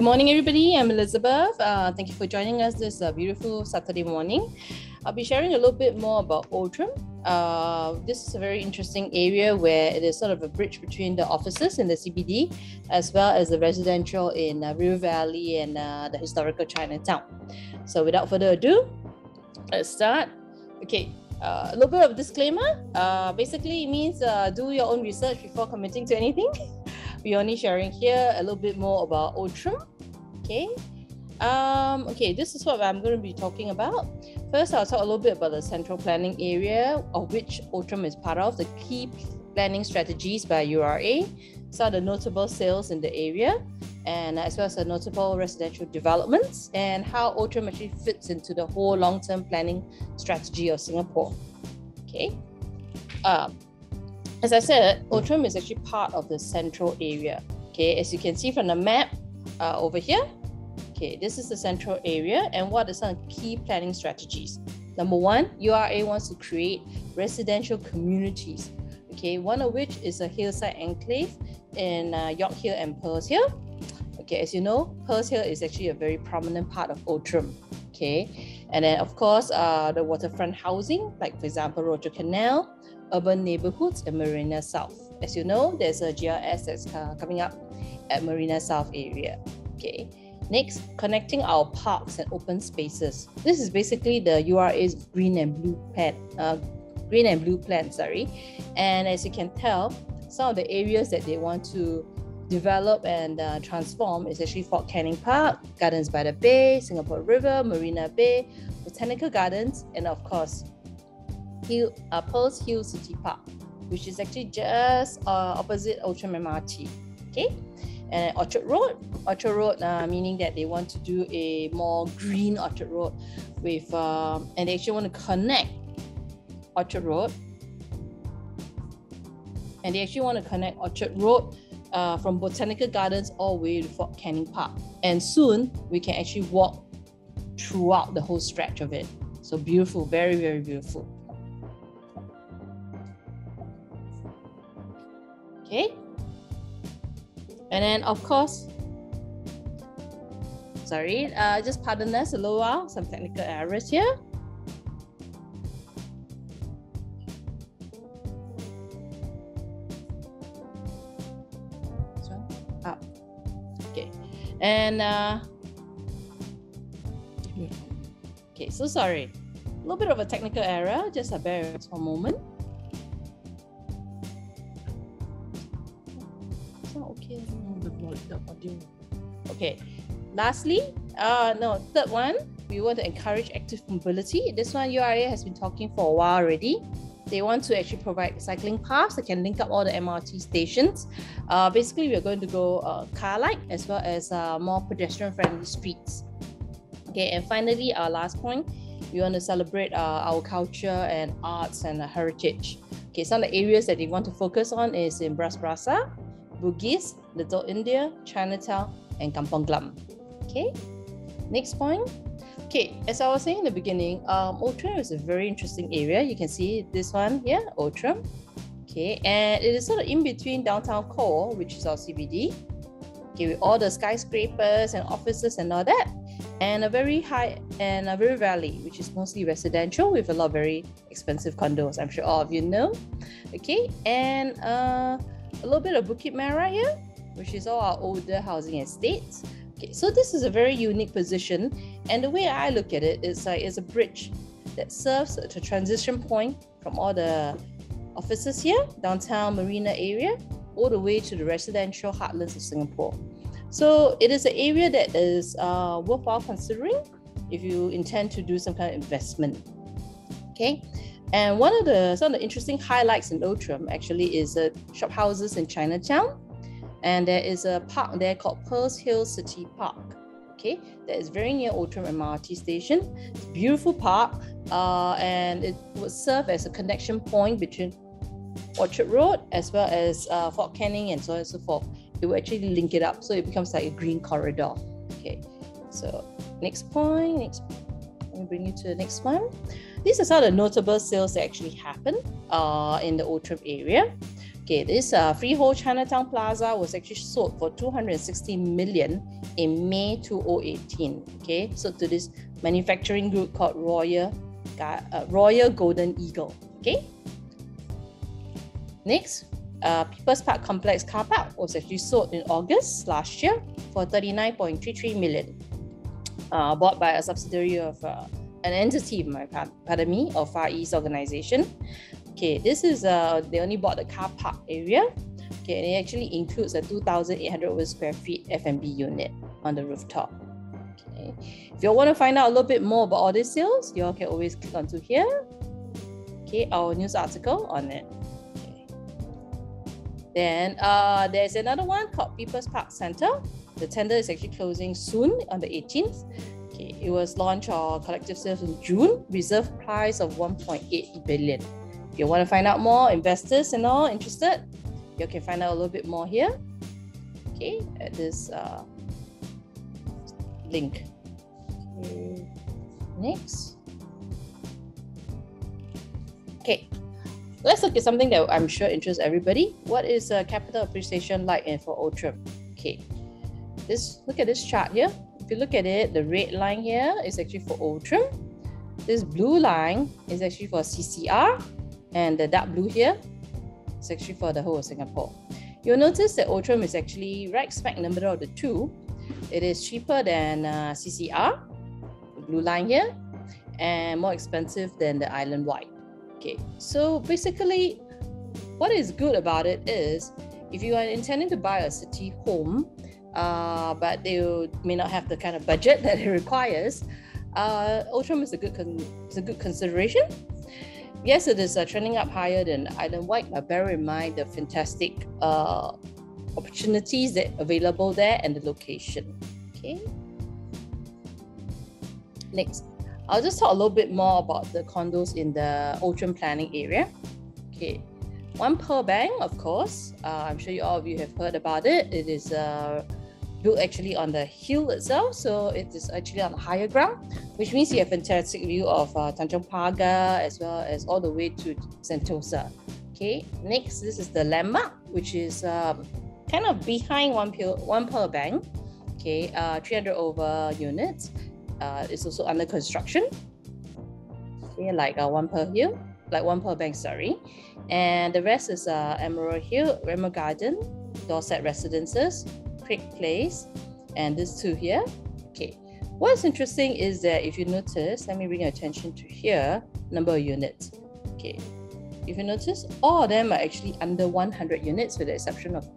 Good morning, everybody. I'm Elizabeth. Thank you for joining us this beautiful Saturday morning. I'll be sharing a little bit more about Outram. This is a very interesting area where it is sort of a bridge between the offices in the CBD as well as the residential in River Valley and the historical Chinatown. So without further ado, let's start. Okay, a little bit of disclaimer. Basically, it means do your own research before committing to anything. We're only sharing here a little bit more about Outram. Okay. Okay, this is what I'm going to be talking about. First, I'll talk a little bit about the central planning area, of which Outram is part of, the key planning strategies by URA, some of the notable sales in the area, and as well as the notable residential developments, and how Outram actually fits into the whole long-term planning strategy of Singapore. Okay. As I said, Outram is actually part of the central area. Okay, as you can see from the map over here, okay, this is the central area, and what are some key planning strategies? Number one, URA wants to create residential communities. Okay, one of which is a hillside enclave in York Hill and Pearls Hill. Okay, as you know, Pearls Hill is actually a very prominent part of Outram. Okay, and then of course, the waterfront housing, like for example, Rochor Canal, urban neighborhoods, and Marina South. As you know, there's a GRS that's coming up at Marina South area. Okay. Next, connecting our parks and open spaces. This is basically the URA's green and blue plan. And as you can tell, some of the areas that they want to develop and transform is actually Fort Canning Park, Gardens by the Bay, Singapore River, Marina Bay, Botanical Gardens, and of course, Pearls Hill City Park, which is actually just opposite Outram MRT. Okay, and Orchard Road, meaning that they want to do a more green Orchard Road with, and they actually want to connect Orchard Road, from Botanical Gardens all the way to Fort Canning Park, and soon we can actually walk throughout the whole stretch of it. So beautiful, very, very beautiful. Okay, and then of course, sorry, just pardon us a little while, some technical errors here. Okay, and okay, so sorry, a little bit of a technical error, just bear with us for a moment. Okay, lastly, third one, we want to encourage active mobility. This one URA has been talking for a while already. They want to actually provide cycling paths that can link up all the MRT stations. Basically, we're going to go car-like as well as more pedestrian-friendly streets. Okay, and finally, our last point, we want to celebrate our culture and arts and heritage. Okay, some of the areas that they want to focus on is in Bras Basah, Bugis, Little India, Chinatown, and Kampong Glam. Okay, next point. Okay, as I was saying in the beginning, Outram is a very interesting area. You can see this one here, Outram. Okay, and it is sort of in between downtown core, which is our CBD. Okay, with all the skyscrapers and offices and all that, and a very high and a River Valley, which is mostly residential with a lot of very expensive condos. I'm sure all of you know. Okay, and a little bit of Bukit Merah here, which is all our older housing estates. Okay, so this is a very unique position, and the way I look at it is like it's a bridge that serves as a transition point from all the offices here, downtown Marina area, all the way to the residential heartlands of Singapore. So it is an area that is worthwhile considering if you intend to do some kind of investment. Okay. And some of the interesting highlights in Outram actually is shop houses in Chinatown, and there is a park there called Pearls Hill City Park. Okay, that is very near Outram MRT station. It's a beautiful park, and it would serve as a connection point between Orchard Road as well as Fort Canning and so on and so forth. It will actually link it up, so it becomes like a green corridor. Okay, so next point. Let me bring you to the next one. These are some of the notable sales that actually happen in the Outram area. Okay, this freehold Chinatown Plaza was actually sold for 260 million in May 2018. Okay, so to this manufacturing group called Royal Golden Eagle. Okay. Next, People's Park Complex Car Park was actually sold in August last year for 39.33 million. Bought by a subsidiary of an entity, pardon me, of Far East Organization. Okay, this is they only bought the car park area. Okay, and it actually includes a 2,800 over square feet F&B unit on the rooftop. Okay, if you want to find out a little bit more about all these sales, you all can always click onto here. Okay, our news article on it. Okay. Then there's another one called People's Park Center. The tender is actually closing soon on the 18th. Okay, it was launched on collective sales in June, reserve price of 1.8 billion. If you want to find out more, investors and all interested, you can find out a little bit more here. Okay, at this link. Okay. Next. Okay, let's look at something that I'm sure interests everybody. What is capital appreciation like for Outram? Okay, look at this chart here. If you look at it, the red line here is actually for Outram. This blue line is actually for CCR, and the dark blue here is actually for the whole of Singapore. You'll notice that Outram is actually right smack in the middle of the two. It is cheaper than CCR, the blue line here, and more expensive than the island wide. Okay, so basically, what is good about it is if you are intending to buy a city home, but they may not have the kind of budget that it requires, Outram is a good consideration. Yes, it is trending up higher than island wide, but bear in mind the fantastic opportunities that are available there and the location. Okay. Next. I'll just talk a little bit more about the condos in the Outram planning area. Okay, One Pearl Bank, of course. I'm sure all of you have heard about it. It is built actually on the hill itself, so it is actually on higher ground, which means you have a fantastic view of Tanjong Pagar as well as all the way to Sentosa. Okay, next, this is the landmark, which is kind of behind One Pearl Bank. Okay, 300 over units. It's also under construction. Okay, like One Pearl Bank, sorry. And the rest is Emerald Hill, Emerald Garden, Dorset Residences, Creek Place, and this two here. Okay, what's interesting is that if you notice, let me bring your attention to here, number of units. Okay, if you notice, all of them are actually under 100 units with the exception of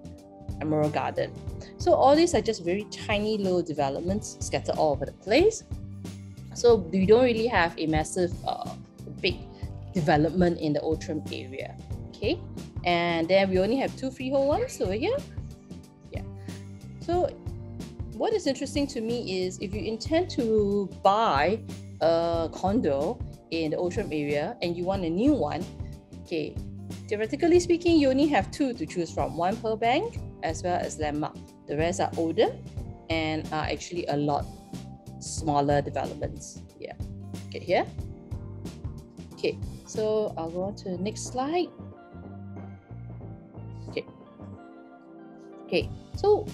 Emerald Garden. So all these are just very tiny little developments scattered all over the place. So we don't really have a massive, big development in the Outram area. Okay, and then we only have two freehold ones over here. Yeah. So what is interesting to me is if you intend to buy a condo in the Outram area and you want a new one, okay, theoretically speaking, you only have two to choose from, One Pearl Bank as well as Landmark. The rest are older and are actually a lot smaller developments. Yeah. Okay, here. Okay, so I'll go on to the next slide. Okay. Okay, so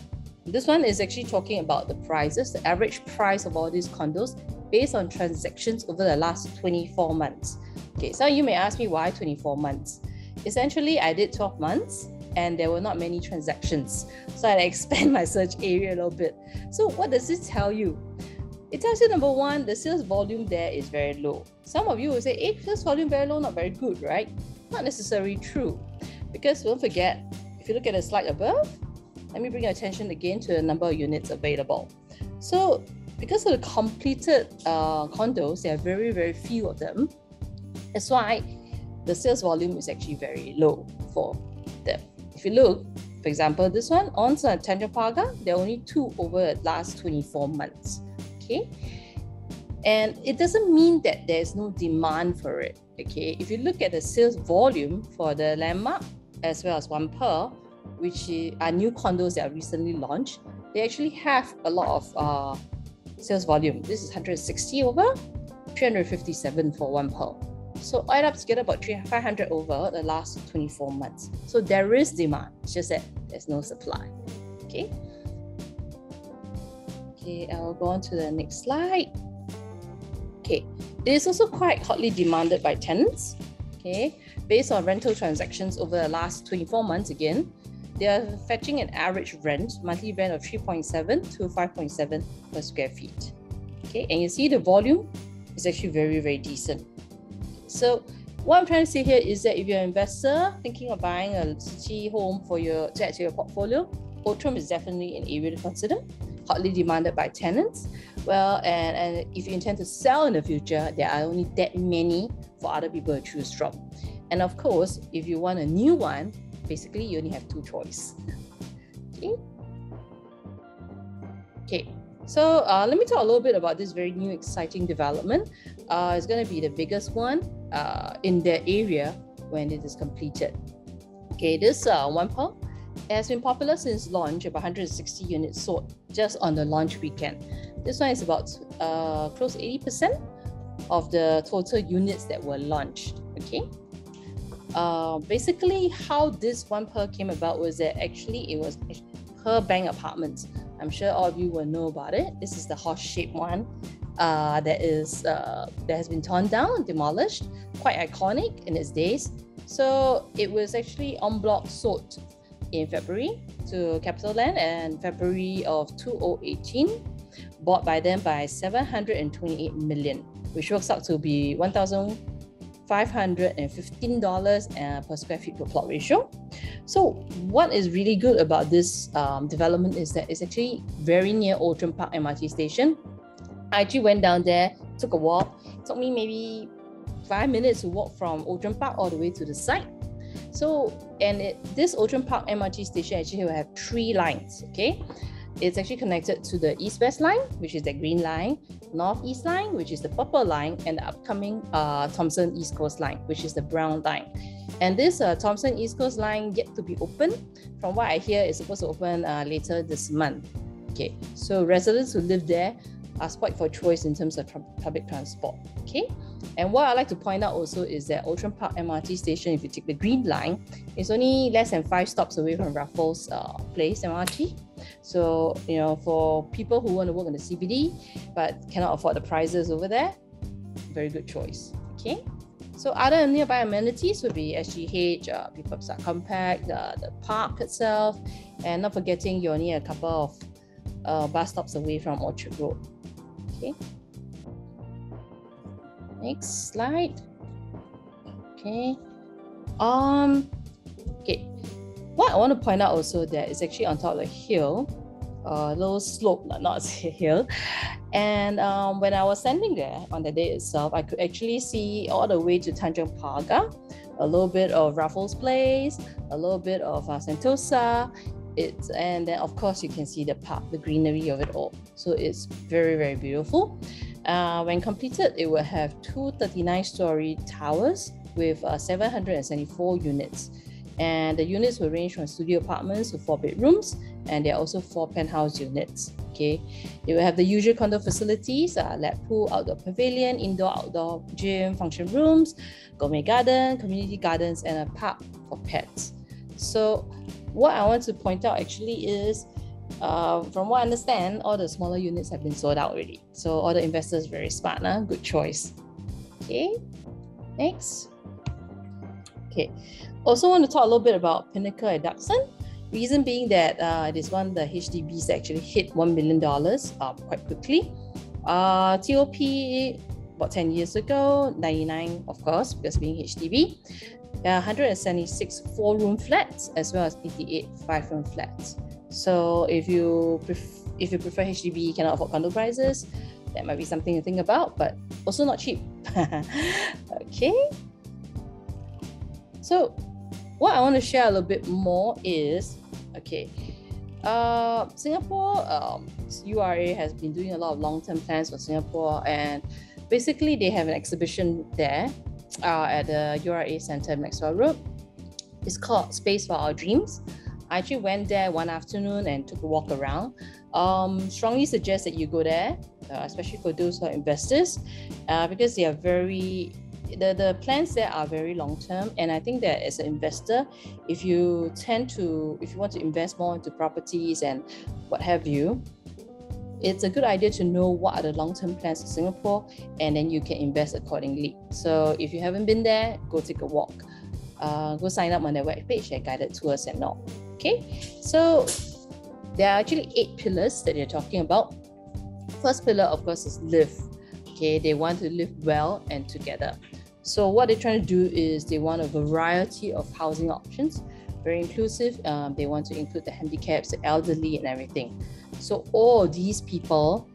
this one is actually talking about the prices, the average price of all these condos based on transactions over the last 24 months. Okay, so you may ask me why 24 months? Essentially, I did 12 months and there were not many transactions. So I expand my search area a little bit. So what does this tell you? It tells you, number one, the sales volume there is very low. Some of you will say, hey, sales volume very low, not very good, right? Not necessarily true. Because don't forget, if you look at the slide above, let me bring your attention again to the number of units available. So because of the completed condos, there are very, very few of them. That's why the sales volume is actually very low for them. If you look, for example, this one, on Tanjong Pagar, there are only two over the last 24 months. Okay, and it doesn't mean that there's no demand for it. Okay, if you look at the sales volume for the Landmark as well as One Pearl, which are new condos that are recently launched, they actually have a lot of sales volume. This is 160 over, 357 for One Pearl. So add up together about 500 over the last 24 months. So there is demand, it's just that there's no supply. Okay. Okay, I'll go on to the next slide. Okay, it is also quite hotly demanded by tenants. Okay, based on rental transactions over the last 24 months again, they are fetching an average rent, monthly rent of 3.7 to 5.7 per square feet. Okay, and you see the volume is actually very, very decent. So what I'm trying to say here is that if you're an investor thinking of buying a city home to add to your portfolio, Outram is definitely an area to consider, hotly demanded by tenants. Well, and if you intend to sell in the future, there are only that many for other people to choose from. And of course, if you want a new one, basically you only have two choices. Okay. So let me talk a little bit about this very new exciting development. It's going to be the biggest one in the area when it is completed. Okay, this one pearl has been popular since launch, about 160 units sold just on the launch weekend. This one is about close to 80% of the total units that were launched. Okay. Basically, how this one pearl came about was that actually it was Pearl Bank Apartments. I'm sure all of you will know about it. This is the horse-shaped one that has been torn down, demolished, quite iconic in its days. So it was actually en bloc sold in February to CapitaLand and February of 2018, bought by them by 728 million, which works out to be $1,515 per square feet per plot ratio. So what is really good about this development is that it's actually very near Outram Park MRT station. I actually went down there, took a walk. It took me maybe 5 minutes to walk from Outram Park all the way to the site. So, this Outram Park MRT station actually will have 3 lines, okay? It's actually connected to the East-West line, which is the green line, North-East line, which is the purple line, and the upcoming Thomson East Coast line, which is the brown line. And this Thomson East Coast line yet to be open. From what I hear, it's supposed to open later this month. Okay, so residents who live there are spoiled for choice in terms of public transport. Okay, and what I like to point out also is that Outram Park MRT station, if you take the green line, is only less than 5 stops away from Raffles Place MRT. So, you know, for people who want to work in the CBD but cannot afford the prices over there, very good choice. Okay, so other nearby amenities would be SGH, EdgeProp's Compact, the park itself, and not forgetting you're only a couple of bus stops away from Orchard Road. Okay, next slide. Okay, okay. What I want to point out also that it's actually on top of the hill, a little slope, not a hill. And when I was standing there on the day itself, I could actually see all the way to Tanjong Pagar, a little bit of Raffles Place, a little bit of Sentosa. And then of course you can see the park, the greenery of it all. So it's very, very beautiful. When completed, it will have 2 39-story towers with 774 units. And the units will range from studio apartments to 4 bedrooms, and there are also 4 penthouse units. Okay, they will have the usual condo facilities: lab pool, outdoor pavilion, indoor-outdoor gym, function rooms, gourmet garden, community gardens, and a park for pets. So, what I want to point out actually is, from what I understand, all the smaller units have been sold out already. So all the investors very smart, good choice. Okay, next. Okay. Also want to talk a little bit about Pinnacle at Duxton. Reason being that it is one of the HDBs that actually hit $1 million quite quickly. TOP about 10 years ago, 99 of course, because being HDB. 176 4-room flats as well as 88 5-room flats. So if you prefer HDB, cannot afford condo prices, that might be something to think about, but also not cheap. Okay. So what I want to share a little bit more is, okay, Singapore, URA has been doing a lot of long-term plans for Singapore, and basically they have an exhibition there at the URA Centre in Maxwell Road. It's called Space for Our Dreams. I actually went there one afternoon and took a walk around. Strongly suggest that you go there, especially for those who are investors, because they are very the plans there are very long-term, and I think that as an investor, if you want to invest more into properties and what have you, it's a good idea to know what are the long-term plans in Singapore, and then you can invest accordingly. So if you haven't been there, go take a walk. Go sign up on their webpage and guided tours and all. Okay, so there are actually 8 pillars that they're talking about. First pillar, of course, is live. Okay, they want to live well and together. So what they're trying to do is they want a variety of housing options, very inclusive. They want to include the handicaps, the elderly, and everything. So all these people,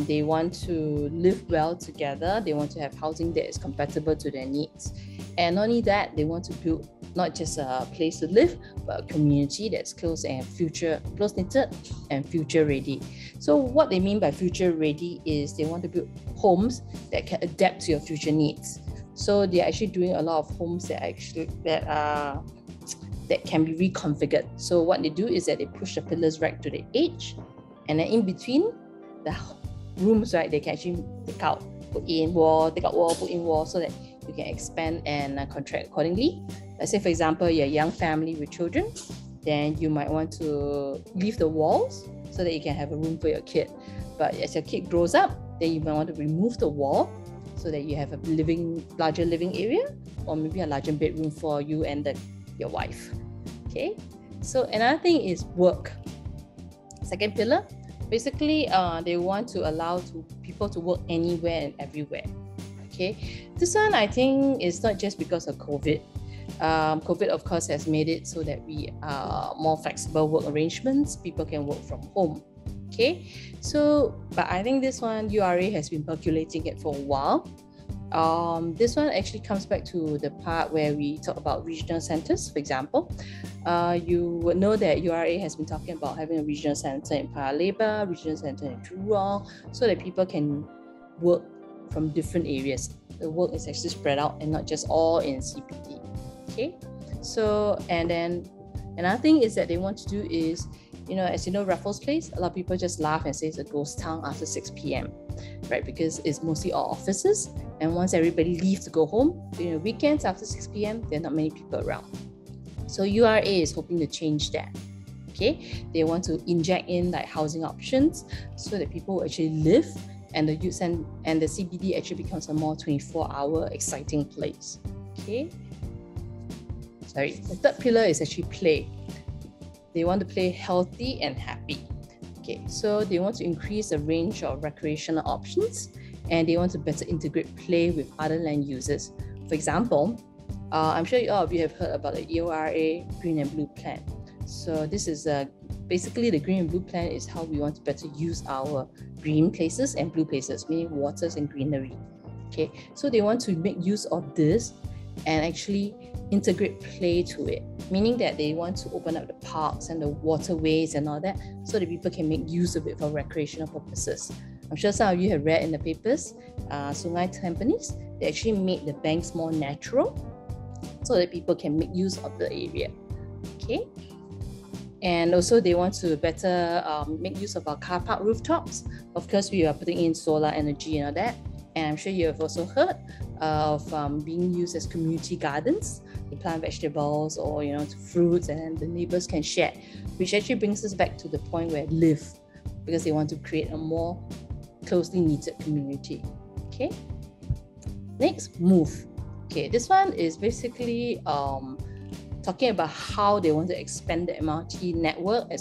they want to live well together. They want to have housing that is compatible to their needs. And not only that, they want to build not just a place to live, but a community that's close-knitted and future ready. So what they mean by future ready is they want to build homes that can adapt to your future needs. So they're actually doing a lot of homes that can be reconfigured. So what they do is that they push the pillars right to the edge, and then in between the rooms, right, they can actually take out wall, put in wall, so that you can expand and contract accordingly. Let's say, for example, you're a young family with children, then you might want to leave the walls so that you can have a room for your kid. But as your kid grows up, then you might want to remove the wall so that you have a larger living area, or maybe a larger bedroom for you and your wife. Okay, so another thing is work. Second pillar, basically they want to allow people to work anywhere and everywhere. Okay, this one I think is not just because of COVID. COVID, of course, has made it so that we are more flexible work arrangements. People can work from home. Okay, so but I think this one URA has been percolating it for a while. This one actually comes back to the part where we talk about regional centers. For example, you would know that URA has been talking about having a regional center in Paya Lebar, regional center in Jurong, so that people can work from different areas. The work is actually spread out and not just all in CBD. Okay, so and then another thing is that they want to do is, as you know, Raffles Place, a lot of people just laugh and say it's a ghost town after 6 p.m. right? Because it's mostly all offices, and once everybody leaves to go home, weekends after 6 p.m., there are not many people around. So URA is hoping to change that. Okay, they want to inject in like housing options so that people will actually live, and the youth and the CBD actually becomes a more 24-hour exciting place. Okay. Sorry, the third pillar is actually play. They want to play healthy and happy. Okay, so they want to increase the range of recreational options, and they want to better integrate play with other land uses. For example, I'm sure all of you have heard about the EORA Green and Blue Plan. So this is basically the Green and Blue Plan is how we want to better use our green places and blue places, meaning waters and greenery. Okay, so they want to make use of this and actually integrate play to it, meaning that they want to open up the parks and the waterways and all that so that people can make use of it for recreational purposes. I'm sure some of you have read in the papers, Sungai Tampines, they actually made the banks more natural so that people can make use of the area. Okay, and also they want to better make use of our car park rooftops. Of course, we are putting in solar energy and all that, and I'm sure you have also heard of being used as community gardens. You plant vegetables or fruits, and the neighbors can share, which actually brings us back to the point where live, because they want to create a more closely knitted community. Okay, next, move. Okay, this one is basically talking about how they want to expand the MRT network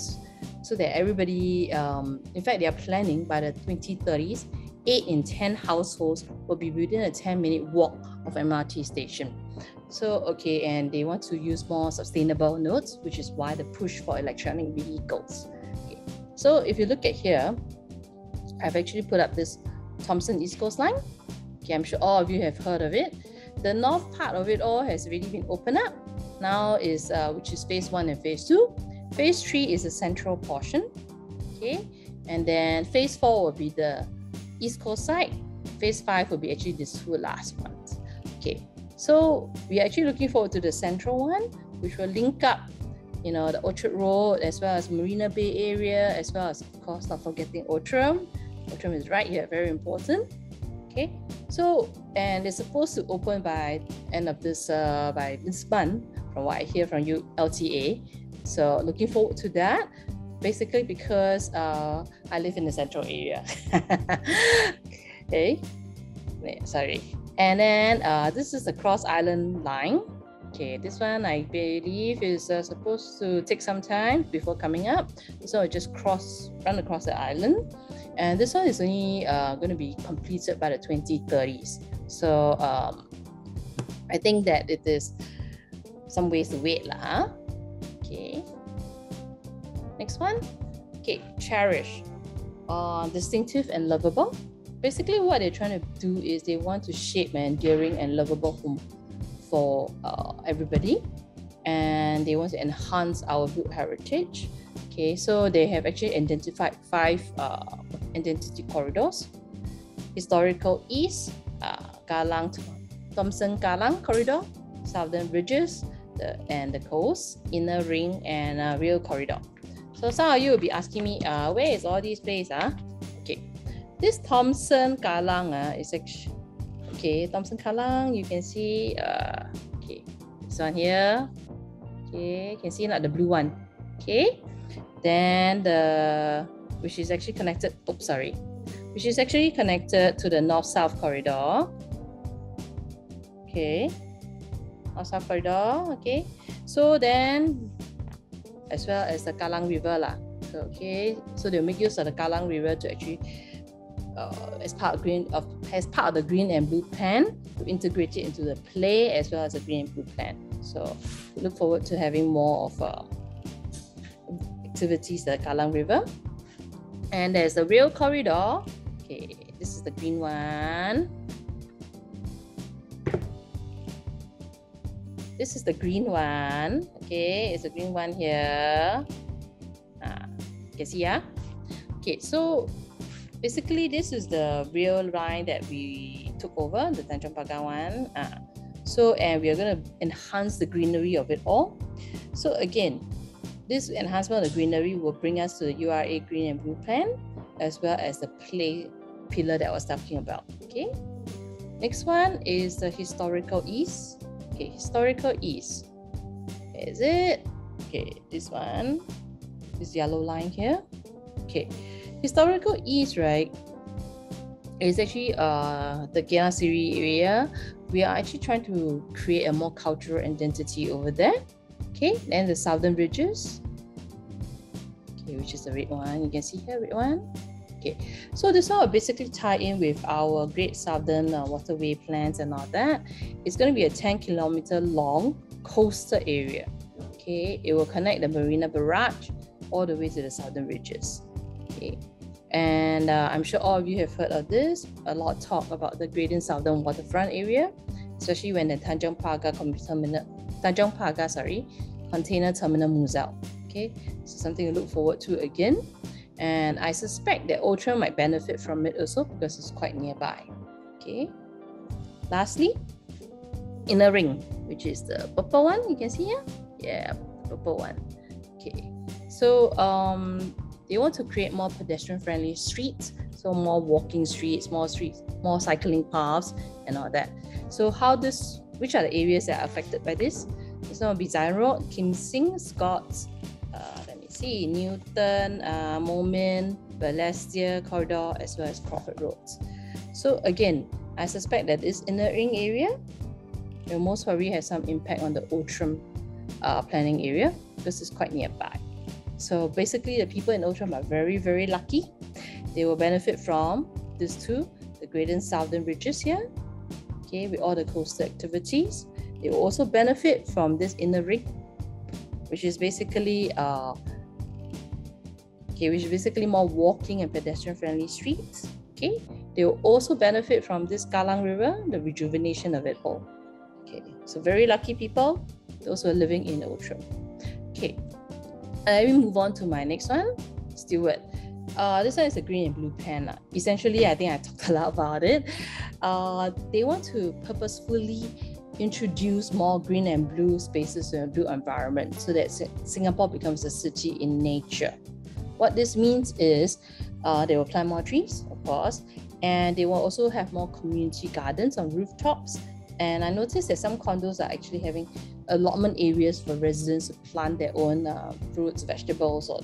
so that everybody, in fact, they are planning by the 2030s, 8 in 10 households will be within a 10-minute walk of MRT station. So, okay, and they want to use more sustainable nodes, which is why the push for electronic vehicles. Okay. So if you look at here, I've actually put up this Thomson East Coast Line. Okay, I'm sure all of you have heard of it. The north part of it all has already been opened up. Now is which is phase 1 and phase 2. Phase 3 is the central portion. Okay, and then phase 4 will be the East Coast side. Phase 5 will be actually these 2 last ones. Okay, so we are actually looking forward to the central one, which will link up, the Orchard Road as well as Marina Bay area, as well as, of course, not forgetting Outram. Outram is right here, very important. Okay, So, and it's supposed to open by end of this by this month, from what I hear from you LTA. So looking forward to that. Basically because I live in the central area. Okay, sorry. And then this is the cross island line. Okay, this one I believe is supposed to take some time before coming up. So I just run across the island. And this one is only going to be completed by the 2030s. So I think that it is some ways to wait lah. Okay. Next one. Okay, cherish. Distinctive and lovable. Basically, what they're trying to do is they want to shape an enduring and lovable home for everybody, and they want to enhance our group heritage. Okay, so they have actually identified 5 identity corridors: historical east, Thompson Kallang corridor, southern ridges, and the coast, inner ring, and rail corridor. So some of you will be asking me, where is all these places? Okay, this Thompson Kallang is actually, okay, Thompson Kallang, you can see, okay, this one here, okay, you can see like the blue one, okay, then which is actually connected, which is actually connected to the north-south corridor, okay, north-south corridor, okay, so then, as well as the Kallang River lah. So, okay, so they'll make use of the Kallang River to actually, as part of the green and blue plan, to integrate it into the play as well as the green and blue plan. So we look forward to having more of activities at the Kallang River. And there's the rail corridor. Okay, this is the green one. This is the green one. Okay, it's a green one here. You can see, yeah? Okay, so basically this is the rail line that we took over, the Tanjong Pagar one. So, and we are going to enhance the greenery of it all. So again, this enhancement of the greenery will bring us to the URA green and blue plan, as well as the play pillar that I was talking about. Okay, next one is the historical east. Okay, historical east. Where is it? Okay, this one, this yellow line here. Okay, historical east, right, is actually the Geylang Siri area. We are actually trying to create a more cultural identity over there. Okay, then the southern ridges. Okay, which is the red one. You can see here, red one. Okay, so this one will basically tie in with our Great Southern Waterway plans and all that. It's going to be a 10-kilometer long coastal area. Okay, it will connect the Marina Barrage all the way to the southern ridges. Okay, and I'm sure all of you have heard of this. A lot of talk about the Great Southern Waterfront area, especially when the Tanjong Pagar Container Terminal moves out. Okay, so something to look forward to again. And I suspect that Outram might benefit from it also because it's quite nearby. Okay. Lastly, inner ring, which is the purple one. You can see here. Yeah, the purple one. Okay. So they want to create more pedestrian-friendly streets, so more walking streets, more cycling paths, and all that. So which are the areas that are affected by this? This one will be Zion Road, Kim Sing, Scots. Newton, Momin, Balestier corridor, as well as Crawford roads. So again, I suspect that this inner ring area will most probably have some impact on the Outram planning area because it's quite nearby. So basically, the people in Outram are very, very lucky. They will benefit from these two, the Great and Southern Ridges here, okay, with all the coastal activities. They will also benefit from this inner ring, which is basically more walking and pedestrian-friendly streets. Okay, they will also benefit from this Kallang River, the rejuvenation of it all. Okay, so very lucky people, those who are living in Outram. Okay, let me move on to my next one, Stewart. This one is a green and blue pen. Essentially, I think I talked a lot about it. They want to purposefully introduce more green and blue spaces in a built environment so that Singapore becomes a city in nature. What this means is they will plant more trees, of course, And they will also have more community gardens on rooftops. And I noticed that some condos are actually having allotment areas for residents to plant their own fruits, vegetables, or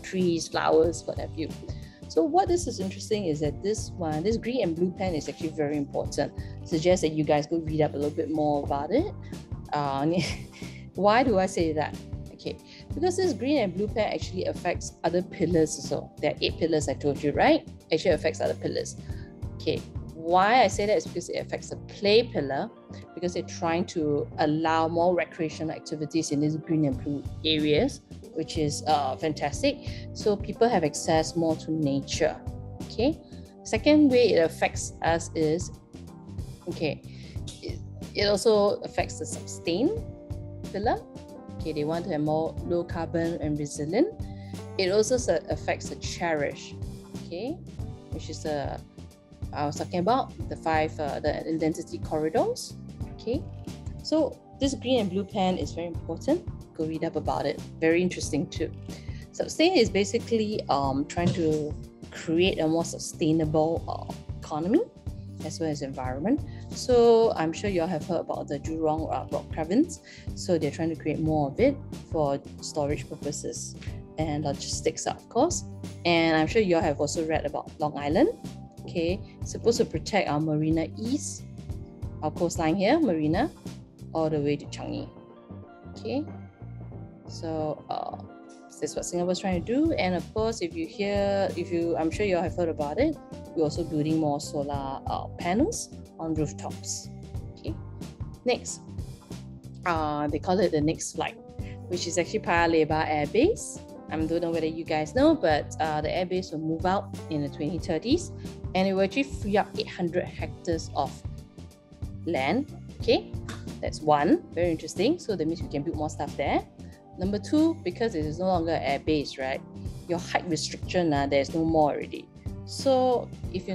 trees, flowers, what have you. So what this is interesting is that this green and blue pen is actually very important. Suggest that you guys go read up a little bit more about it. Why do I say that? Okay, because this green and blue pen actually affects other pillars also. There are 8 pillars I told you, right? Actually affects other pillars. Okay, why I say that is because it affects the play pillar, because they're trying to allow more recreational activities in these green and blue areas, which is fantastic. So people have access more to nature. Okay, second way it affects us is, okay, it also affects the sustain pillar. Okay, they want to have more low carbon and resilient. It also affects the cherish, okay, which is I was talking about the 5 the identity corridors. Okay, so this green and blue pen is very important. Go read up about it. Very interesting too. Sustain is basically trying to create a more sustainable economy as well as environment. So I'm sure you all have heard about the Jurong rock caverns. So they're trying to create more of it for storage purposes and logistics, of course. And I'm sure you all have also read about Long Island. Okay, supposed to protect our Marina East, our coastline here, Marina, all the way to Changi. Okay, so this is what Singapore's trying to do. And of course, I'm sure you all have heard about it, we're also building more solar panels on rooftops. Okay, next, they call it the next flight, which is actually Paya Lebar Air Base. I don't know whether you guys know, but the air base will move out in the 2030s, and it will actually free up 800 hectares of land. Okay, that's one, very interesting. So that means we can build more stuff there. Number 2, because it is no longer an air base, right? Your height restriction, there's no more already. So if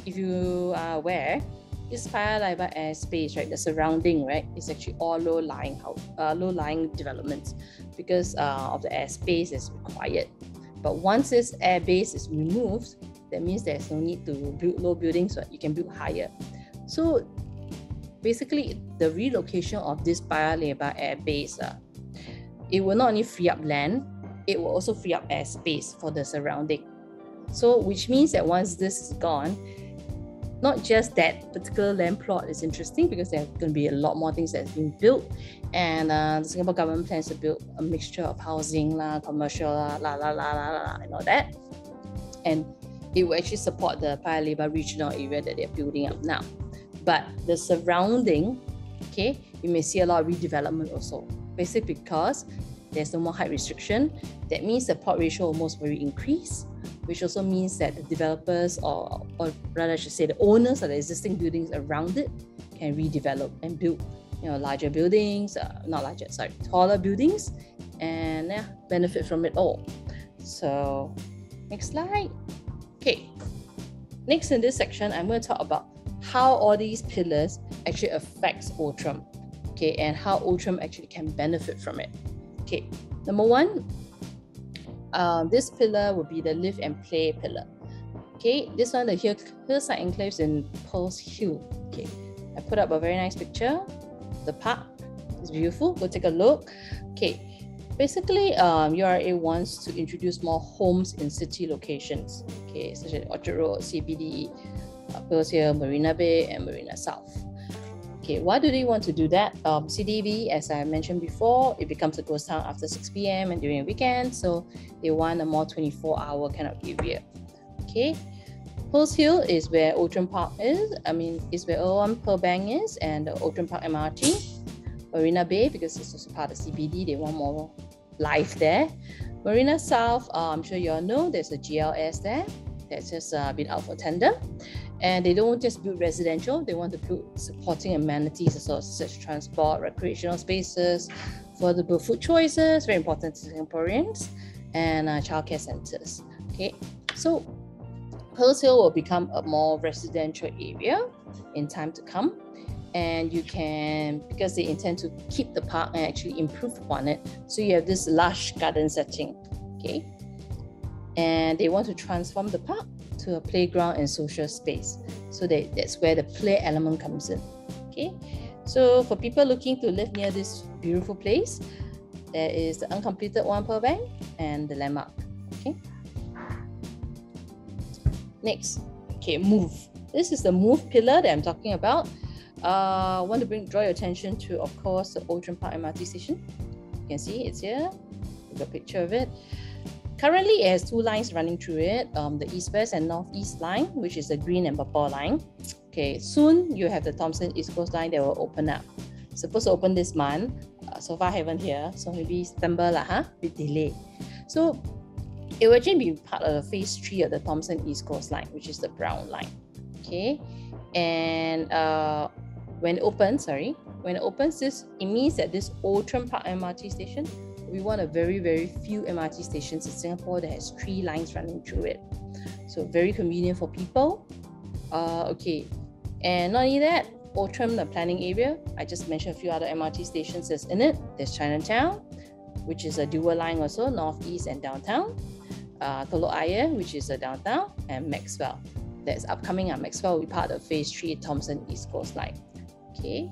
you are aware, this Paya Lebar airspace, right, the surrounding, right, is actually all low-lying developments because of the airspace is required. But once this airbase is removed, that means there's no need to build low buildings, but you can build higher. So basically, the relocation of this Paya Lebar airbase, it will not only free up land, it will also free up airspace for the surrounding. So which means that once this is gone, not just that particular land plot is interesting because there's going to be a lot more things that's being built, and the Singapore government plans to build a mixture of housing, commercial, and all that. And it will actually support the Paya Lebar regional area that they're building up now. But the surrounding, okay, you may see a lot of redevelopment also. Basically because there's no more height restriction. That means the plot ratio will most probably increase, which also means that the developers, or rather I should say the owners of the existing buildings around it, can redevelop and build larger buildings, taller buildings, and benefit from it all. So next slide. Okay, next in this section, I'm going to talk about how all these pillars actually affects Outram, okay, and how Outram actually can benefit from it. Okay, number 1, this pillar will be the live and play pillar. Okay, this one, the hillside enclaves in Pearl's Hill. Okay, I put up a very nice picture. The park is beautiful. Go take a look. Okay, basically, URA wants to introduce more homes in city locations. Okay, such as Orchard Road, CBD, Pearl's Hill, Marina Bay, and Marina South. Okay, why do they want to do that? CDB, as I mentioned before, it becomes a ghost town after 6 p.m. and during the weekend, so they want a more 24-hour kind of area. Okay, Pearl's Hill is where Outram Park is. Is where Pearl Bank is, and the Outram Park MRT. Marina Bay, because it's also part of CBD, they want more life there. Marina South, I'm sure you all know, there's a GLS there that's just been out for tender. And they don't just build residential, they want to build supporting amenities as well, such as transport, recreational spaces, affordable food choices, very important to Singaporeans, and childcare centers. Okay, so Pearl's Hill will become a more residential area in time to come. And you can, because they intend to keep the park and actually improve upon it, so you have this lush garden setting, okay? And they want to transform the park to a playground and social space. So that's where the play element comes in. Okay, so for people looking to live near this beautiful place, there is the uncompleted One Pearl Bank and the landmark. Okay. Next, okay, move. This is the move pillar that I'm talking about. I want to draw your attention to, of course, the Outram Park MRT station. You can see it's here. Got a picture of it. Currently, it has two lines running through it, the east-west and north-east line, which is the green and purple line. Okay, soon you have the Thomson East Coast line that will open up. Supposed to open this month. So far, I haven't here. So maybe September lah, with delay. So it will actually be part of the phase 3 of the Thomson East Coast line, which is the brown line. Okay, and when it opens, this, it means that this Outram Park MRT station, we want a very, very few MRT stations in Singapore that has 3 lines running through it. So very convenient for people. Okay, and not only that, Outram, the planning area, I just mentioned a few other MRT stations that's in it. There's Chinatown, which is a dual line also, northeast and downtown. Telok Ayer, which is a downtown, and Maxwell. That's upcoming. Maxwell will be part of phase 3 Thomson East Coast line. Okay.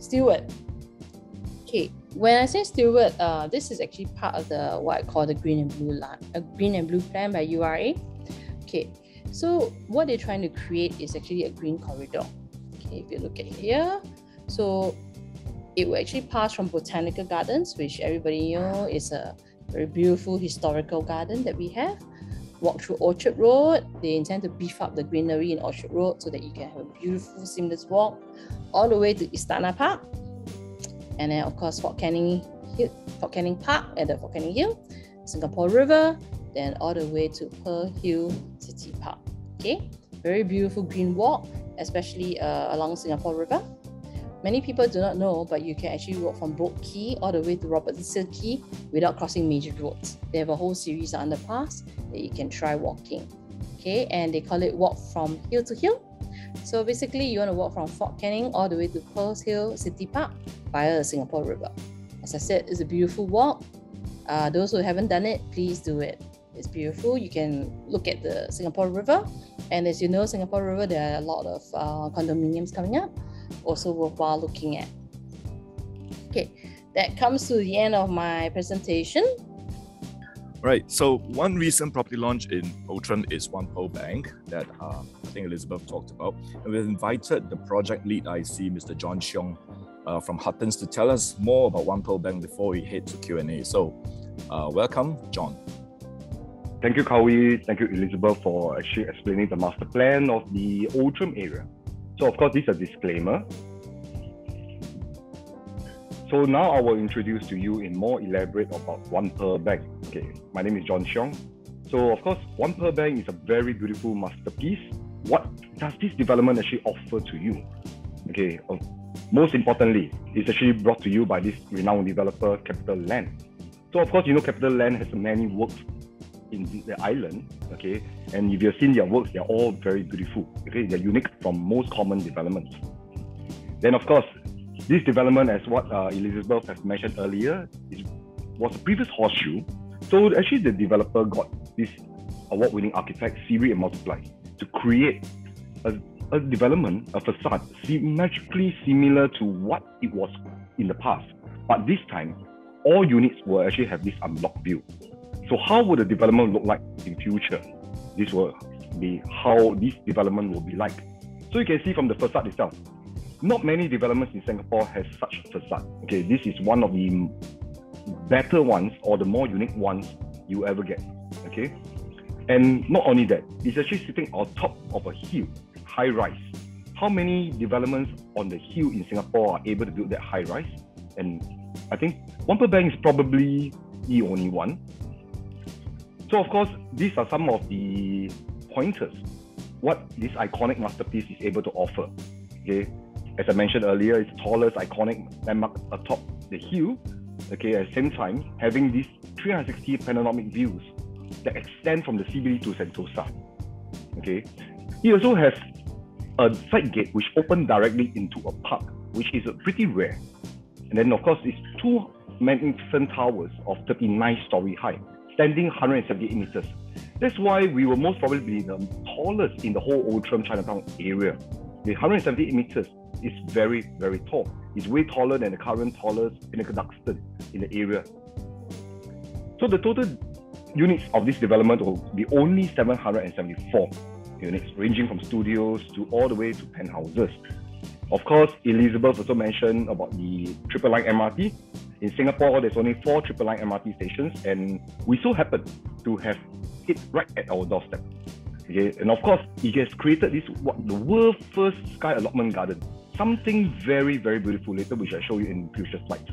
Stewart. Okay, when I say Stewart, this is actually part of the what I call the green and blue line, a green and blue plan by URA. Okay, so what they're trying to create is actually a green corridor. Okay, if you look at here, so it will actually pass from Botanical Gardens, which everybody know is a very beautiful historical garden that we have. Walk through Orchard Road. They intend to beef up the greenery in Orchard Road so that you can have a beautiful seamless walk all the way to Istana Park. And then of course Fort Canning Park at the Fort Canning Hill, Singapore River, then all the way to Pearl Hill City Park. Okay, very beautiful green walk, especially along Singapore River. Many people do not know, but you can actually walk from Boat Quay all the way to Robertson Quay without crossing major roads. They have a whole series of underpass that you can try walking. Okay, and they call it walk from hill to hill. So basically, you want to walk from Fort Canning all the way to Pearl Hill City Park via the Singapore River. As I said, it's a beautiful walk. Those who haven't done it, please do it. It's beautiful. You can look at the Singapore River. And as you know, Singapore River, there are a lot of condominiums coming up. Also worthwhile looking at. Okay, that comes to the end of my presentation. Right, so one recent property launch in Outram is One Pearl Bank that I think Elizabeth talked about. And we've invited the project lead IC, Mr. John Xiong from Huttons, to tell us more about One Pearl Bank before we head to Q&A. So welcome, John. Thank you, Kawi. Thank you, Elizabeth, for actually explaining the master plan of the Outram area. So of course, this is a disclaimer. So now I will introduce to you in more elaborate about One Pearl Bank. Okay, my name is John Xiong. So of course, One Pearl Bank is a very beautiful masterpiece. What does this development actually offer to you? Okay, most importantly, it's actually brought to you by this renowned developer, Capital Land. So of course, you know Capital Land has many works in the island, okay? And if you've seen their works, they're all very beautiful, okay? They're unique from most common developments. Then of course, this development, as what Elizabeth has mentioned earlier, was a previous horseshoe. So actually the developer got this award-winning architect, Siri and Multiply, to create a development, a facade, symmetrically similar to what it was in the past. But this time, all units will actually have this unlocked view. So how would the development look like in future? This will be how this development will be like. So you can see from the facade itself, not many developments in Singapore has such a facade. Okay, this is one of the better ones or the more unique ones you ever get. Okay, and not only that, it's actually sitting on top of a hill, high rise. How many developments on the hill in Singapore are able to build that high rise? And I think One Pearl Bank is probably the only one. So of course, these are some of the pointers, what this iconic masterpiece is able to offer. Okay, as I mentioned earlier, it's the tallest iconic landmark atop the hill. Okay, at the same time, having these 360 panoramic views that extend from the CBD to Sentosa. Okay, it also has a side gate which opens directly into a park, which is pretty rare. And then of course, it's two magnificent towers of 39-story high, standing 178 meters. That's why we will most probably be the tallest in the whole Outram Chinatown area. The 178 meters is very, very tall. It's way taller than the current tallest Pinnacle Duxton in the area. So the total units of this development will be only 774 units, ranging from studios to all the way to penthouses. Of course, Elizabeth also mentioned about the Triple Line MRT. In Singapore, there's only 4 Triple Line MRT stations, and we so happen to have it right at our doorstep. Okay, and of course, it has created this the world's first sky allotment garden. Something very, very beautiful later, which I'll show you in future slides.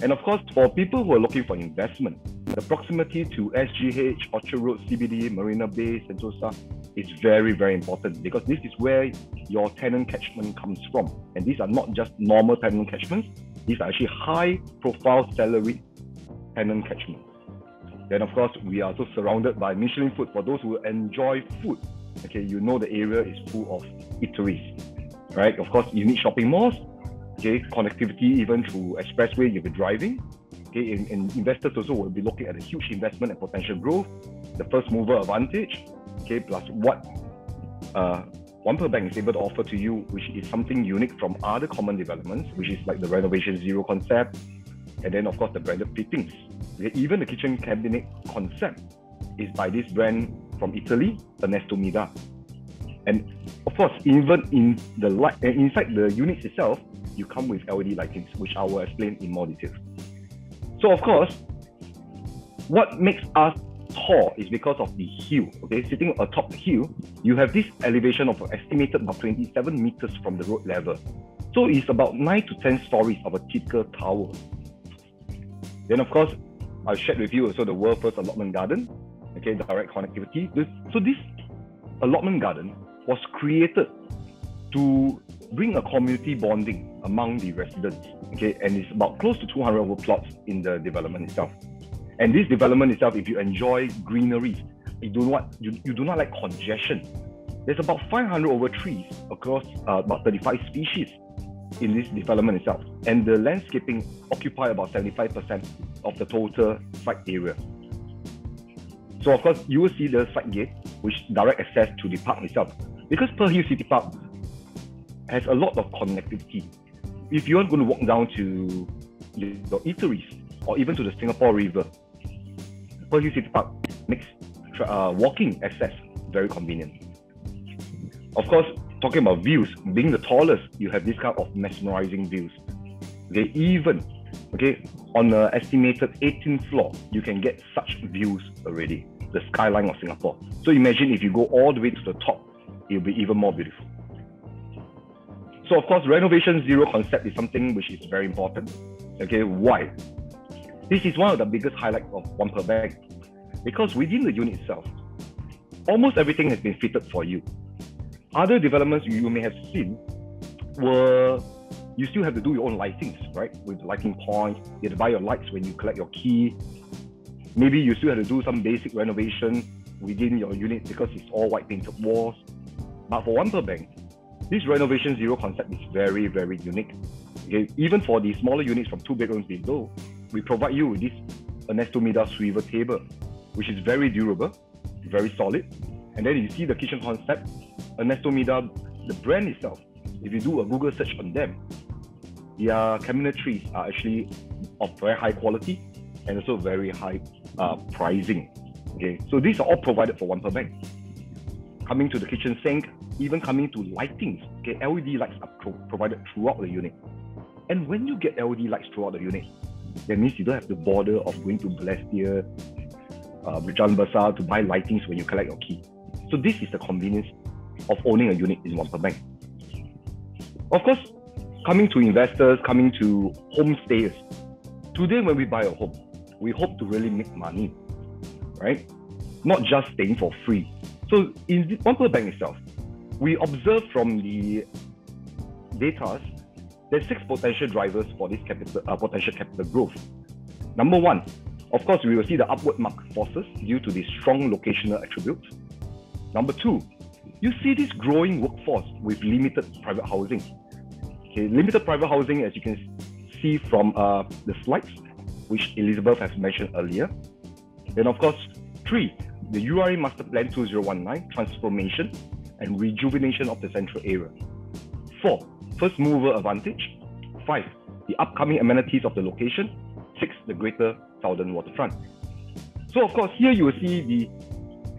And of course, for people who are looking for investment, the proximity to SGH, Orchard Road, CBD, Marina Bay, Sentosa is very, very important, because this is where your tenant catchment comes from. And these are not just normal tenant catchments, these are actually high-profile salaried tenant catchments. Then of course, we are also surrounded by Michelin food. For those who enjoy food, okay, you know the area is full of eateries, right? Of course, you need shopping malls, okay, connectivity even through expressway if you're driving, okay, and investors also will be looking at a huge investment and potential growth, the first mover advantage, okay, plus what One Per Bank is able to offer to you, which is something unique from other common developments, which is like the renovation zero concept, and then of course the branded fittings. Even the kitchen cabinet concept is by this brand from Italy, Ernesto Mida. And of course, even in the inside the units itself, you come with LED lightings, which I will explain in more detail. So of course, what makes us tall is because of the hill. Okay, sitting atop the hill, you have this elevation of estimated about 27 meters from the road level. So it's about 9 to 10 stories of a typical tower. Then of course, I shared with you also the world's first allotment garden, okay, direct connectivity. So this allotment garden was created to bring a community bonding among the residents, okay, and it's about close to 200 over plots in the development itself. And this development itself, if you enjoy greenery, you do not like congestion. There's about 500 over trees across about 35 species in this development itself, and the landscaping occupy about 75% of the total site area. So of course, you will see the site gate, which direct access to the park itself. Because Pearl Hill City Park has a lot of connectivity. If you are going to walk down to your eateries or even to the Singapore River, Pearl Hill City Park makes walking access very convenient. Of course, talking about views, being the tallest, you have this kind of mesmerizing views. Okay, even on an estimated 18th floor, you can get such views already, the skyline of Singapore. So imagine if you go all the way to the top, it'll be even more beautiful. So of course, renovation zero concept is something which is very important. Okay, why? This is one of the biggest highlights of One Per Bank, because within the unit itself, almost everything has been fitted for you. Other developments you may have seen were you still have to do your own lightings, right? With the lighting points, you have to buy your lights when you collect your key. Maybe you still have to do some basic renovation within your unit because it's all white painted walls. But for One Per Bank, this renovation zero concept is very, very unique. Okay? Even for the smaller units from 2 bedrooms below, we provide you with this Ernesto Mida swivel table, which is very durable, very solid. And then you see the kitchen concept, Ernesto Mida, the brand itself. If you do a Google search on them, their cabinetries are actually of very high quality and also very high pricing. Okay, so these are all provided for One Per Bank. Coming to the kitchen sink, even coming to lightings, okay, LED lights are provided throughout the unit. And when you get LED lights throughout the unit, that means you don't have to bother of going to Balestier, Jalan Besar to buy lightings when you collect your key. So this is the convenience of owning a unit in One Per Bank. Of course, coming to investors, coming to homestayers, today when we buy a home, we hope to really make money, right? Not just staying for free. So in One Per Bank itself, we observe from the data, there's 6 potential drivers for this potential capital growth. Number 1, of course, we will see the upward market forces due to the strong locational attributes. Number 2, you see this growing workforce with limited private housing. Okay, limited private housing, as you can see from the slides, which Elizabeth has mentioned earlier. Then of course, 3, the URA MasterPlan 2019, transformation and rejuvenation of the central area. 4, first mover advantage. 5, the upcoming amenities of the location. 6, the greater southern waterfront. So of course, here you will see the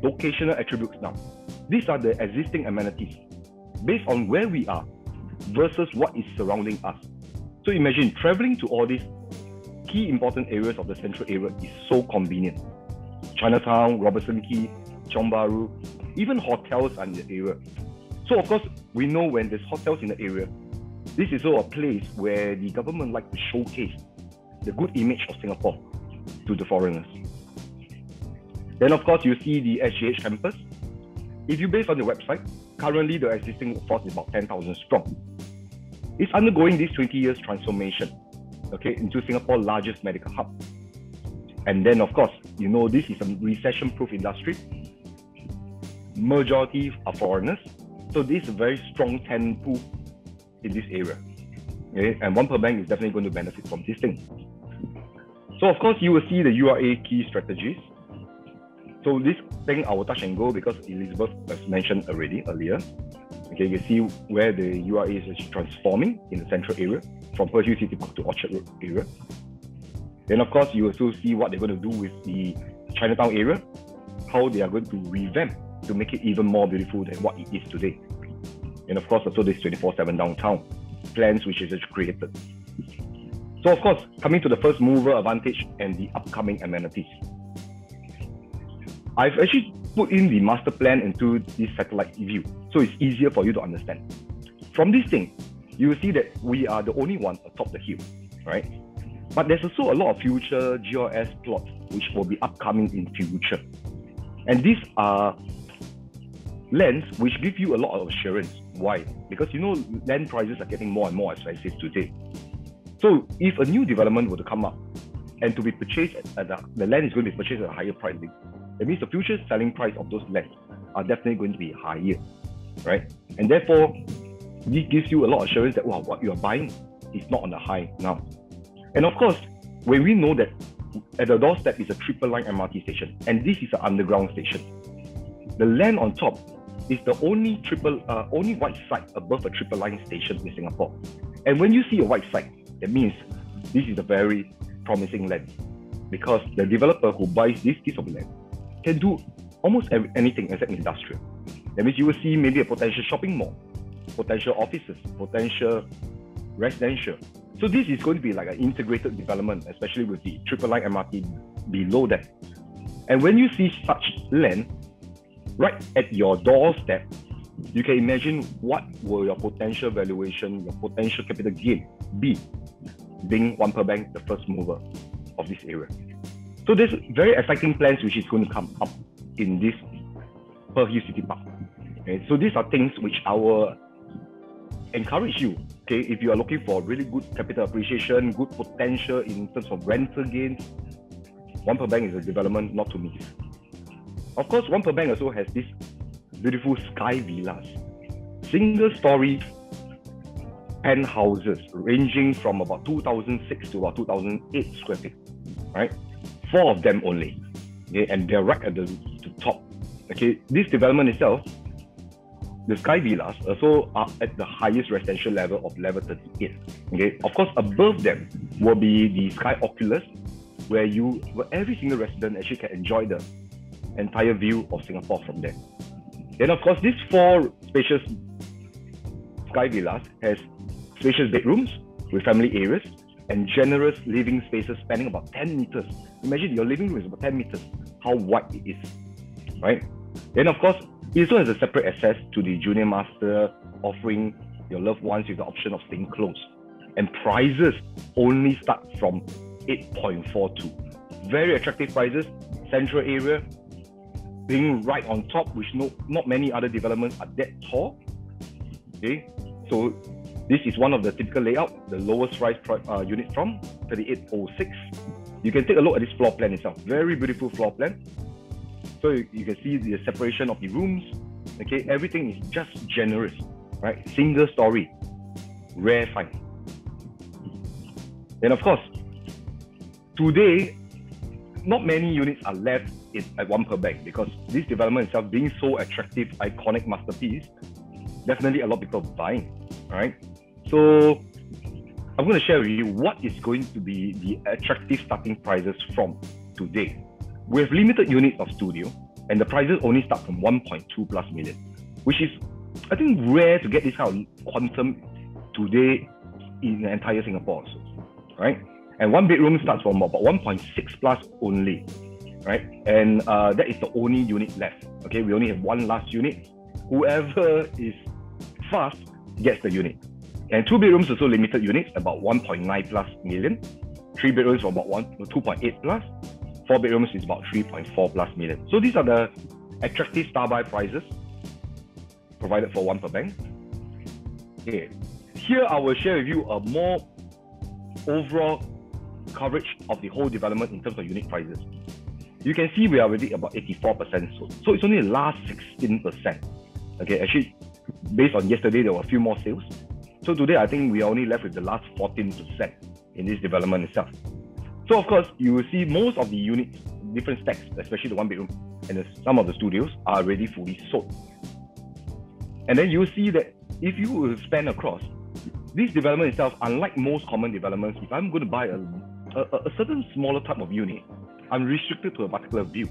locational attributes now. These are the existing amenities based on where we are versus what is surrounding us. So imagine traveling to all these key important areas of the central area is so convenient. Chinatown, Robertson Quay, Tiong Bahru, even hotels are in the area. So of course, we know when there's hotels in the area, this is also a place where the government like to showcase the good image of Singapore to the foreigners. Then of course, you see the SGH campus. If you base on the website, currently the existing workforce is about 10,000 strong. It's undergoing this 20 years transformation, okay, into Singapore's largest medical hub. And then of course, you know, this is a recession-proof industry. Majority are foreigners. So this is a very strong tenant pool in this area. Okay? And One Per Bank is definitely going to benefit from this thing. So of course, you will see the URA key strategies. So this thing I will touch and go because Elizabeth has mentioned already earlier. Okay, you see where the URA is actually transforming in the central area from Pearl Hill City Park to Orchard Road area. Then of course, you also see what they're going to do with the Chinatown area, how they are going to revamp to make it even more beautiful than what it is today. And of course, also this 24/7 downtown plans which is created. So of course, coming to the first mover advantage and the upcoming amenities. I've actually put in the master plan into this satellite view, so it's easier for you to understand. From this thing, you will see that we are the only one atop the hill, right? But there's also a lot of future GRS plots which will be upcoming in future. And these are lands which give you a lot of assurance. Why? Because you know land prices are getting more and more expensive today. So if a new development were to come up and to be purchased at the land is going to be purchased at a higher price, that means the future selling price of those lands are definitely going to be higher, right? And therefore, this gives you a lot of assurance that, wow, what you are buying is not on the high now. And of course, when we know that at the doorstep is a triple line MRT station, and this is an underground station, the land on top is the only white site above a triple line station in Singapore. And when you see a white site, that means this is a very promising land, because the developer who buys this piece of land can do almost anything except industrial. That means you will see maybe a potential shopping mall, potential offices, potential residential. So this is going to be like an integrated development, especially with the triple line MRT below that. And when you see such land right at your doorstep, you can imagine what will your potential valuation, your potential capital gain be, being One Per Bank the first mover of this area. So there's very exciting plans which is going to come up in this Pearl Hill City Park. Okay, so these are things which I will encourage you. Okay, if you are looking for really good capital appreciation, good potential in terms of rental gains, One Per Bank is a development not to miss. Of course, One Per Bank also has these beautiful sky villas, single-story penthouses ranging from about 2006 to about 2008 square feet, right? 4 of them only, okay, and they're right at the top. Okay, this development itself, the Sky Villas also are at the highest residential level of level 38. Okay, of course, above them will be the Sky Oculus, where every single resident actually can enjoy the entire view of Singapore from there. Then, of course, these 4 spacious Sky Villas has spacious bedrooms with family areas and generous living spaces spanning about 10 meters. Imagine your living room is about 10 meters, how wide it is, right? Then, of course, it also has a separate access to the junior master, offering your loved ones with the option of staying close. And prices only start from 8.42. Very attractive prices, central area, being right on top, which not many other developments are that tall. Okay, so this is one of the typical layout, the lowest rise unit from 3806. You can take a look at this floor plan itself. Very beautiful floor plan. So you can see the separation of the rooms. Okay, everything is just generous, right? Single story, rare find. And of course, today, not many units are left at 1 per bank, because this development itself being so attractive, iconic masterpiece, definitely a lot of people are buying, right? So I'm going to share with you what is going to be the attractive starting prices from today. We have limited units of studio, and the prices only start from 1.2 plus million, which is, I think, rare to get this kind of quantum today in the entire Singapore also, right? And one bedroom starts from about 1.6 plus only, right? And that is the only unit left. Okay, we only have one last unit. Whoever is fast gets the unit. And 2 bedrooms also limited units, about 1.9 plus million. 3 bedrooms for about 2.8 plus. 4 bedrooms is about 3.4 plus million. So these are the attractive star buy prices provided for 1 per bank. Okay. Here I will share with you a more overall coverage of the whole development in terms of unit prices. You can see we are already about 84% sold. So it's only the last 16%. Okay, actually, based on yesterday, there were a few more sales. So today, I think we are only left with the last 14% in this development itself. So of course, you will see most of the units, different stacks, especially the 1 bedroom and some of the studios are already fully sold. And then you'll see that if you will span across, this development itself, unlike most common developments, if I'm going to buy a certain smaller type of unit, I'm restricted to a particular view.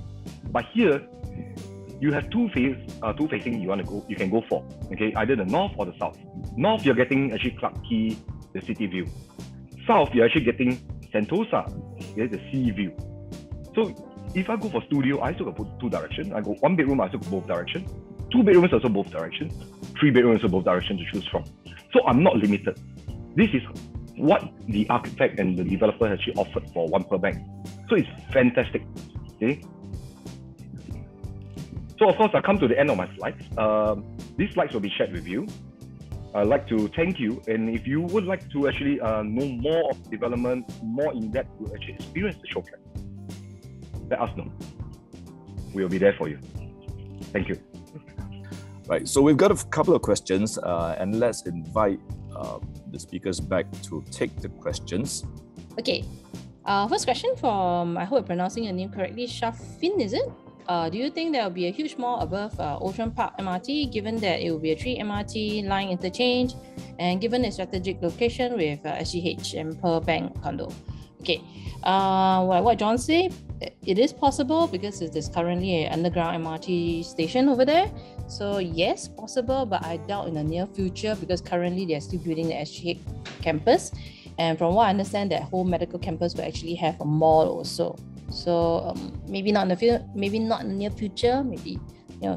But here, you have two facing you can go for. Okay, either the north or the south. North, you're getting actually Clarke Quay, the city view. South, you're actually getting Sentosa, the sea view. So if I go for studio, I still go 2 directions. I go 1 bedroom, I still go both directions. 2 bedrooms also both directions. 3 bedrooms also both directions to choose from. So I'm not limited. This is what the architect and the developer has actually offered for 1 per bank. So it's fantastic. Okay. So of course, I come to the end of my slides. These slides will be shared with you. I'd like to thank you. And if you would like to actually know more of development, more in depth, to actually experience the show plan, let us know. We'll be there for you. Thank you. Right, so we've got a couple of questions, and let's invite the speakers back to take the questions. Okay, first question from, I hope I'm pronouncing your name correctly, Shafin, is it? Do you think there will be a huge mall above Outram Park MRT, given that it will be a 3 MRT line interchange, and given its strategic location with SGH and per bank condo? Okay, what John said, it is possible because there's currently an underground MRT station over there. So yes, possible, but I doubt in the near future because currently they're still building the SGH campus. And from what I understand, that whole medical campus will actually have a mall also. So maybe not in the near future, maybe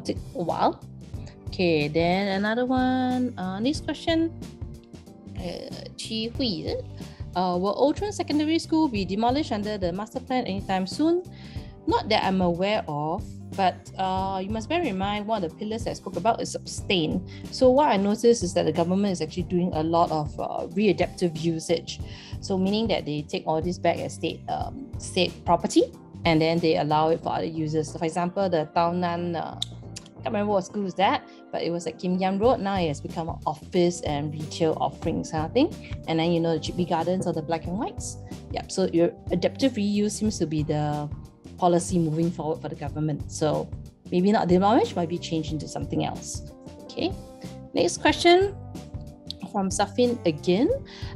take a while. Okay, then another one. Next question. Chi Hui, is it? Will Outram Secondary School be demolished under the MasterPlan anytime soon? Not that I'm aware of, but you must bear in mind one of the pillars that I spoke about is sustain. So what I noticed is that the government is actually doing a lot of readaptive usage. So meaning that they take all this back as state property, and then they allow it for other users. So for example, the Tao Nan, can't remember what school is that, but it was at Kim Yam Road. Now it has become an office and retail offerings kind of thing. And then the Chippy Gardens or the black and whites. Yep. So your adaptive reuse seems to be the policy moving forward for the government. So maybe not demolished, might be changed into something else. Okay. Next question from Safin again.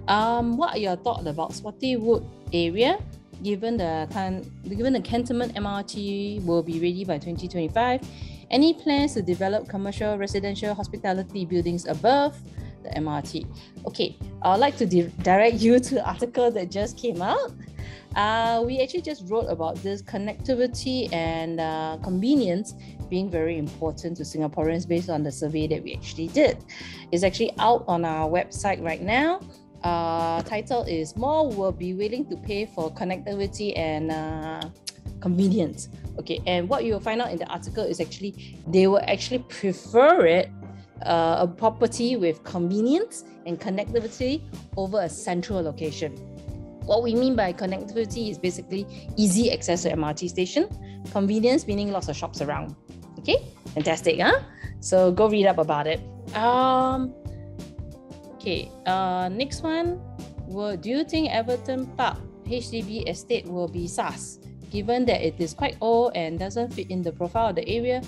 What are your thoughts about Swati Wood area? Given the Cantonment MRT will be ready by 2025, any plans to develop commercial, residential, hospitality buildings above the MRT? Okay, I'd like to direct you to the article that just came out. We actually just wrote about this connectivity and convenience being very important to Singaporeans based on the survey that we actually did. It's actually out on our website right now. Title is More Will Be Willing to Pay for Connectivity and Convenience. Okay, and what you will find out in the article is actually they will actually prefer it a property with convenience and connectivity over a central location. What we mean by connectivity is basically easy access to MRT station, convenience meaning lots of shops around. Okay, fantastic, huh? So go read up about it. Okay, next one. Do you think Everton Park HDB estate will be SARS, given that it is quite old and doesn't fit in the profile of the area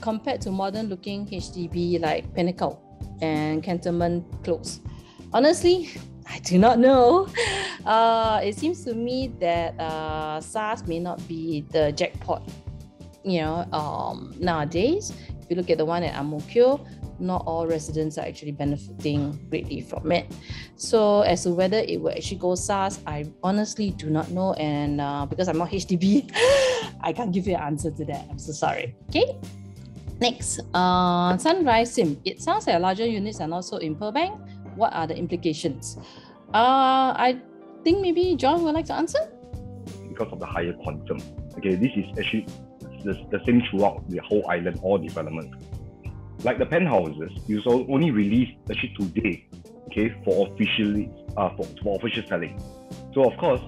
compared to modern looking HDB like Pinnacle and Cantonment Close? Honestly, I do not know. It seems to me that SARS may not be the jackpot, nowadays. If you look at the one at Ang Mo Kio, not all residents are actually benefiting greatly from it. So as to whether it will actually go SARS, I honestly do not know. And because I'm not HDB, I can't give you an answer to that. I'm so sorry. Okay. Next, Sunrise Sim. It sounds like larger units are not sold in Pearl Bank. What are the implications? I think maybe John would like to answer. Because of the higher quantum. Okay, this is actually the same throughout the whole island or development. Like the penthouses, you only released actually today, okay, for official selling. So of course,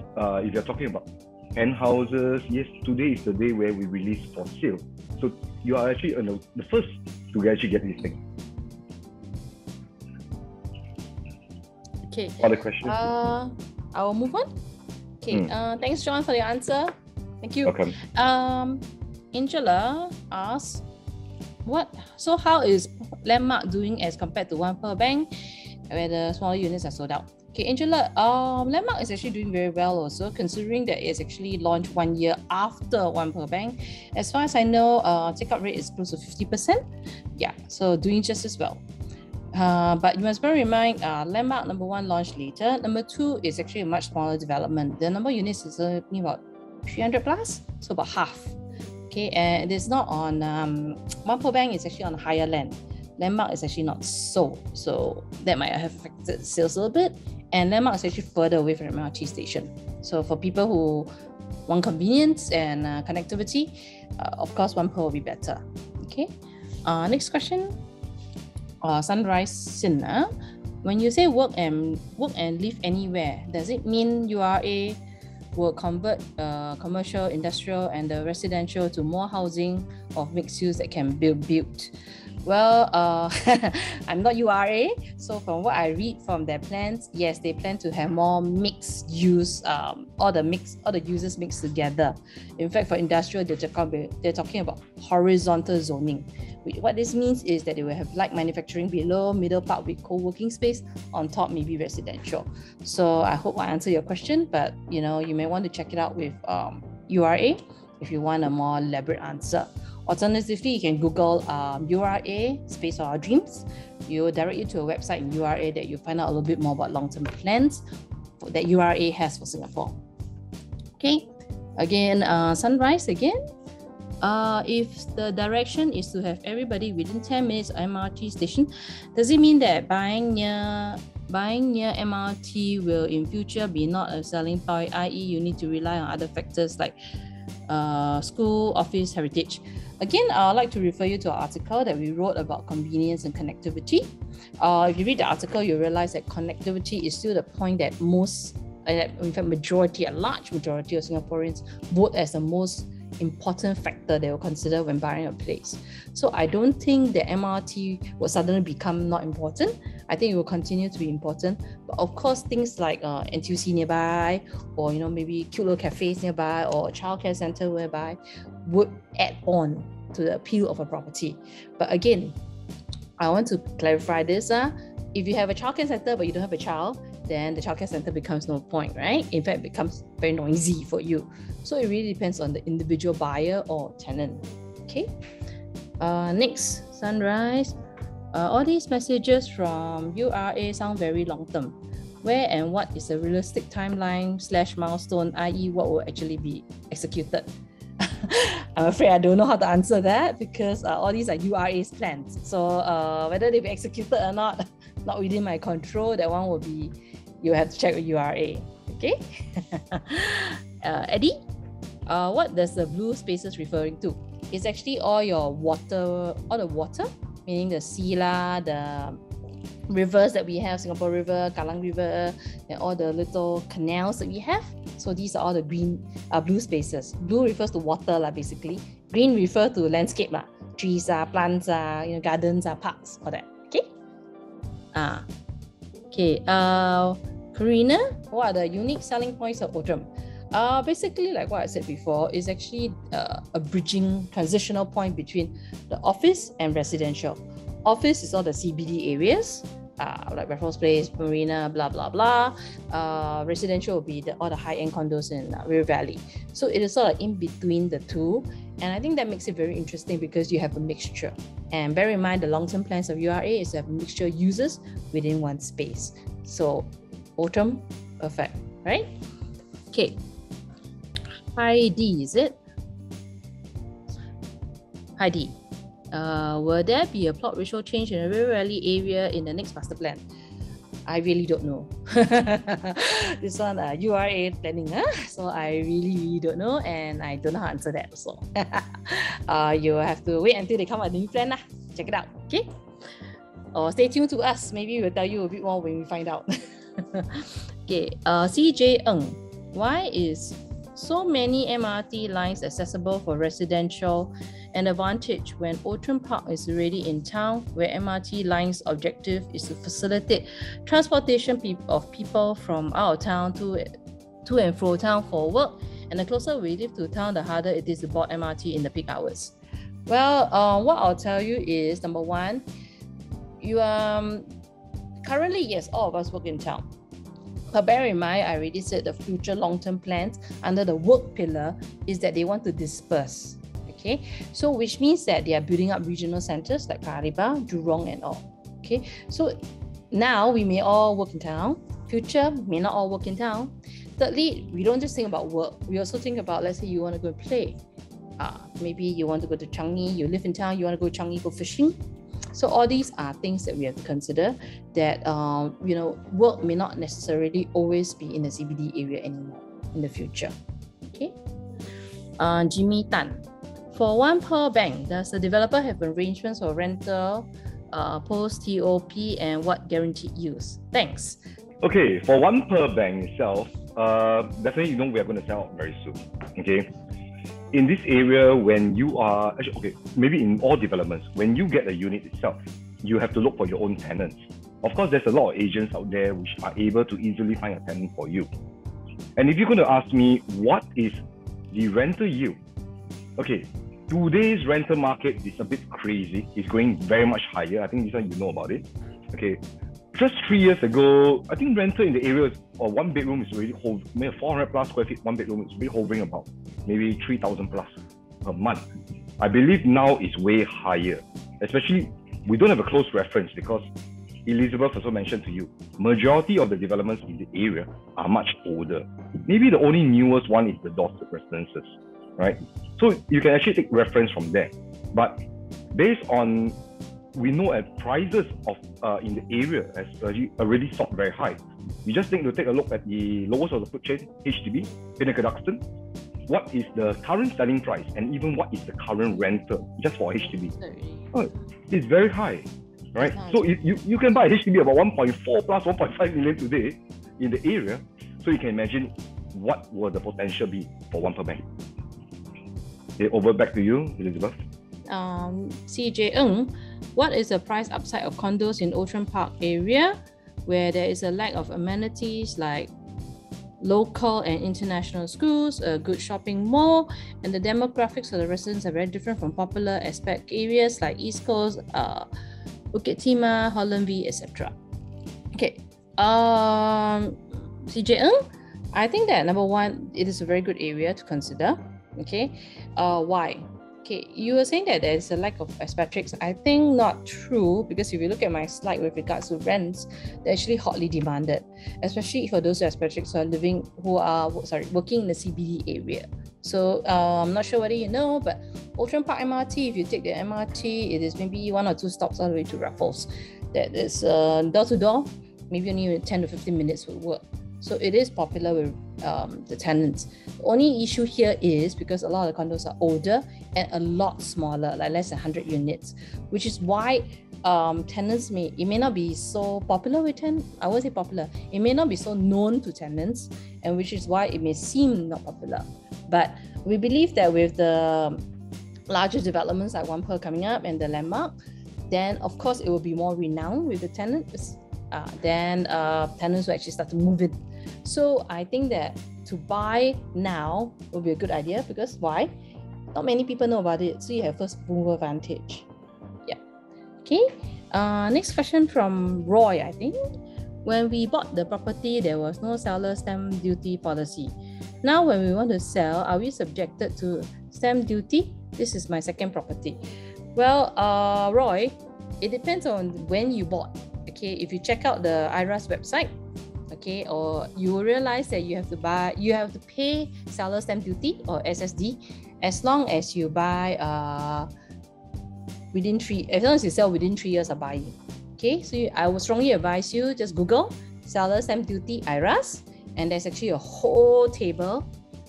if you're talking about penthouses, yes, today is the day where we release for sale. So you are actually the first to actually get this thing. Okay. Other questions? I will move on. Okay. Thanks, John, for your answer. Thank you. Welcome. Angela asks, how is Landmark doing as compared to One Pearl Bank, where the smaller units are sold out? Okay, Angela, Landmark is actually doing very well also, considering that it's actually launched 1 year after One Pearl Bank. As far as I know, take-up rate is close to 50%. Yeah, so doing just as well. But you must bear in mind, Landmark number 1 launched later. Number 2 is actually a much smaller development. The number of units is only about 300 plus, so about half. Okay, and it is not on One Pearl Bank is actually on higher land. Landmark is actually not sold, so that might have affected sales a little bit. And Landmark is actually further away from the MRT station. So for people who want convenience and connectivity, of course, One Pearl will be better. Okay. Next question. Sunrise Sinna. When you say work and live anywhere, does it mean URA will convert commercial, industrial, and the residential to more housing of mixed use that can be built? Well, I'm not URA, so from what I read from their plans, yes, they plan to have more mixed use, all the uses mixed together. In fact, for industrial, they're talking about horizontal zoning. What this means is that they will have light manufacturing below, middle part with co-working space, on top maybe residential. So I hope I answered your question, but you may want to check it out with URA if you want a more elaborate answer. Alternatively, you can Google URA Space for Our Dreams. It will direct you to a website in URA that you'll find out a little bit more about long-term plans that URA has for Singapore. Okay, again, Sunrise again. If the direction is to have everybody within 10 minutes of MRT station, does it mean that buying near MRT will in future be not a selling point, i.e. you need to rely on other factors like school, office, heritage? Again, I'd like to refer you to an article that we wrote about convenience and connectivity. If you read the article, you realize that connectivity is still the point that in fact, a large majority of Singaporeans vote as the most important factor they will consider when buying a place. So I don't think the MRT will suddenly become not important. I think it will continue to be important. But of course, things like NTUC nearby, or maybe cute little cafes nearby, or a childcare center nearby would add on to the appeal of a property. But again, I want to clarify this. If you have a childcare center but you don't have a child, then the childcare center becomes no point, right? In fact, it becomes very noisy for you. So it really depends on the individual buyer or tenant. Okay. Next, Sunrise. All these messages from URA sound very long term. Where and what is a realistic timeline / milestone, i.e. what will actually be executed? I'm afraid I don't know how to answer that because all these are URA's plans. So whether they be executed or not within my control. That one will be, you have to check with URA. Okay. Eddie, what does the blue spaces referring to? It's actually all the water, meaning the sea, the rivers that we have, Singapore River, Kallang River, and all the little canals that we have. So these are all the blue spaces. Blue refers to water basically. Green refers to landscape trees, plants, gardens, parks, all that. Okay. Okay. Karina, what are the unique selling points of Outram? Basically, like what I said before, is actually a bridging transitional point between the office and residential. Office is all the CBD areas, like Raffles Place, Marina, blah, blah, blah. Residential will be all the high-end condos in River Valley. So it is sort of in between the two. And I think that makes it very interesting because you have a mixture. And bear in mind, the long-term plans of URA is to have a mixture of users within one space. So Outram, perfect, right? Okay. Heidi, is it? Heidi. Will there be a plot ratio change in the River Valley area in the next master plan? I really don't know. This one, URA planning, so I really don't know, and I don't know how to answer that also. You have to wait until they come out with the new plan. Check it out, okay? Or stay tuned to us. Maybe we'll tell you a bit more when we find out. Okay, CJ Ng, why is so many MRT lines accessible for residential an advantage when Outram Park is already in town, where MRT lines' objective is to facilitate transportation of people from out of town to and fro town for work, and the closer we live to town, the harder it is to board MRT in the peak hours. Well, what I'll tell you is, number one, you currently, yes, all of us work in town. But bear in mind, I already said the future long-term plans under the work pillar is that they want to disperse. Okay, so which means that they are building up regional centers like Kariba, Jurong, and all. Okay, so now we may all work in town. Future may not all work in town. Thirdly, we don't just think about work. We also think about, let's say you want to go play. Maybe you want to go to Changi. You live in town. You want to go to Changi, go fishing. So all these are things that we have to consider. That work may not necessarily always be in the CBD area anymore in the future. Okay. Jimmy Tan. For one per bank, does the developer have arrangements for rental, post-TOP, and what guaranteed use? Thanks. Okay, for one per bank itself, definitely we are going to sell out very soon. Okay, in this area, when you are maybe in all developments, when you get a unit itself, you have to look for your own tenants. Of course, there's a lot of agents out there which are able to easily find a tenant for you. And if you're going to ask me what is the rental yield, okay, today's rental market is a bit crazy. It's going very much higher. I think this one you know about it. Okay, just 3 years ago, I think rental in the area or one bedroom is already 400 plus square feet. One bedroom is already hovering about maybe 3,000 plus per month. I believe now it's way higher. Especially, we don't have a close reference because Elizabeth also mentioned to you, majority of the developments in the area are much older. Maybe the only newest one is the Dorset Residences, right? So you can actually take reference from there. But based on, we know at prices of in the area has already stopped very high. You just need to take a look at the lowest of the food chain, HDB, Pinnacle Duxton. What is the current selling price and even what is the current rental just for HDB? Oh, it's very high, right? So you can buy HDB about 1.4 plus 1.5 million today in the area. So you can imagine what will the potential be for one per bank. Okay, over back to you, Elizabeth. CJ Ng, what is the price upside of condos in Outram Park area where there is a lack of amenities like local and international schools, a good shopping mall, and the demographics of the residents are very different from popular aspect areas like East Coast, Bukit Timah, Holland V, etc. Okay, CJ Ng, I think that number one, it is a very good area to consider. Okay, why? Okay, you were saying that there's a lack of expatriates. I think not true, because if you look at my slide with regards to rents, they're actually hotly demanded, especially for those expatriates who are working in the CBD area. So I'm not sure whether you know, but Outram Park MRT, if you take the MRT, it is maybe 1 or 2 stops all the way to Raffles. That is door to door, maybe only 10 to 15 minutes would work. So it is popular with the tenants. The only issue here is because a lot of the condos are older and a lot smaller, like less than 100 units, which is why tenants it may not be so popular with tenants. I won't say popular. It may not be so known to tenants, and which is why it may seem not popular. But we believe that with the larger developments like One Pearl coming up and the Landmark, then of course it will be more renowned with the tenants. then tenants will actually start to move in. So I think that to buy now will be a good idea, because why? Not many people know about it, so you have first mover advantage. Yeah. Okay. Next question from Roy, I think. When we bought the property, there was no seller stamp duty policy. Now, when we want to sell, are we subjected to stamp duty? This is my second property. Well, Roy, it depends on when you bought. Okay, if you check out the IRAS website, okay, or you will realize that you have to pay seller stamp duty or SSD as long as you buy as long as you sell within 3 years of buying. Okay, so I would strongly advise you just Google seller stamp duty IRAS, and there's actually a whole table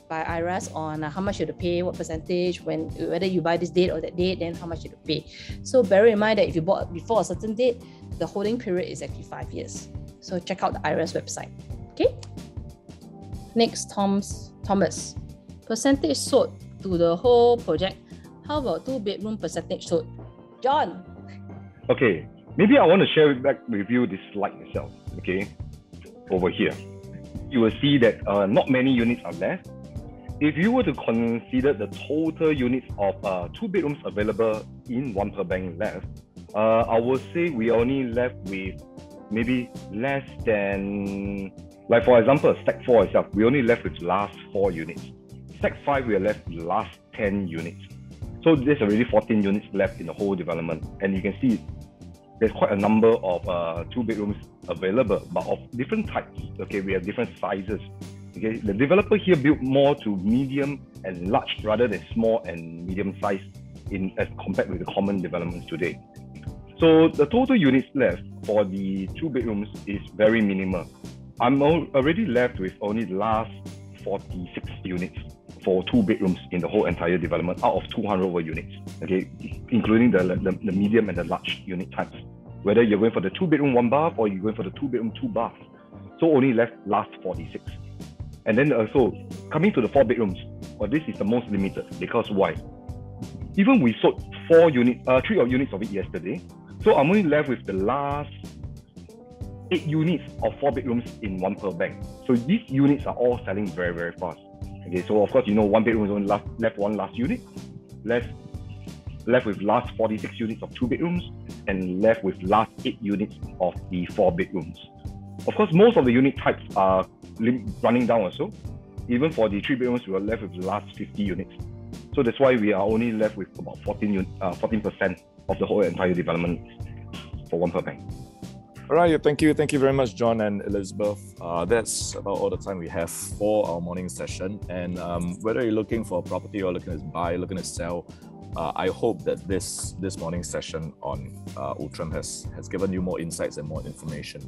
by IRAS on how much you have to pay, what percentage, whether you buy this date or that date, then how much you have to pay. So bear in mind that if you bought before a certain date, the holding period is actually 5 years. So check out the IRAS website. Okay. Next, Thomas. Percentage sold to the whole project. How about 2-bedroom percentage sold? John. Okay. Maybe I want to share back with you this slide itself, okay? Over here. You will see that not many units are left. If you were to consider the total units of 2 bedrooms available in one per bank left, I would say we are only left with maybe less than, like for example, Stack 4 itself, we only left with last 4 units. Stack 5, we are left with last 10 units. So there's already 14 units left in the whole development. And you can see there's quite a number of 2 bedrooms available, but of different types. Okay, we have different sizes. Okay, the developer here built more to medium and large rather than small and medium size as compared with the common developments today. So the total units left for the 2 bedrooms is very minimal. I'm already left with only the last 46 units for 2 bedrooms in the whole entire development out of 200 over units, okay, including the medium and the large unit types. Whether you're going for the 2-bedroom 1 bath or you're going for the 2-bedroom 2 baths. So only left last 46. And then also coming to the 4 bedrooms, well, this is the most limited, because why? Even we sold 3 units of it yesterday, so I'm only left with the last 8 units of 4 bedrooms in one per bank. So these units are all selling very, very fast. Okay, so of course, 1 bedroom is only left one last unit, left with last 46 units of 2 bedrooms, and left with last 8 units of the 4 bedrooms. Of course, most of the unit types are running down also. Even for the 3 bedrooms, we are left with the last 50 units. So that's why we are only left with about 14% of the whole entire development for one per bank. All right, thank you very much, John and Elizabeth. That's about all the time we have for our morning session. And whether you're looking for a property or looking to buy, looking to sell, I hope that this morning's session on Outram has given you more insights and more information.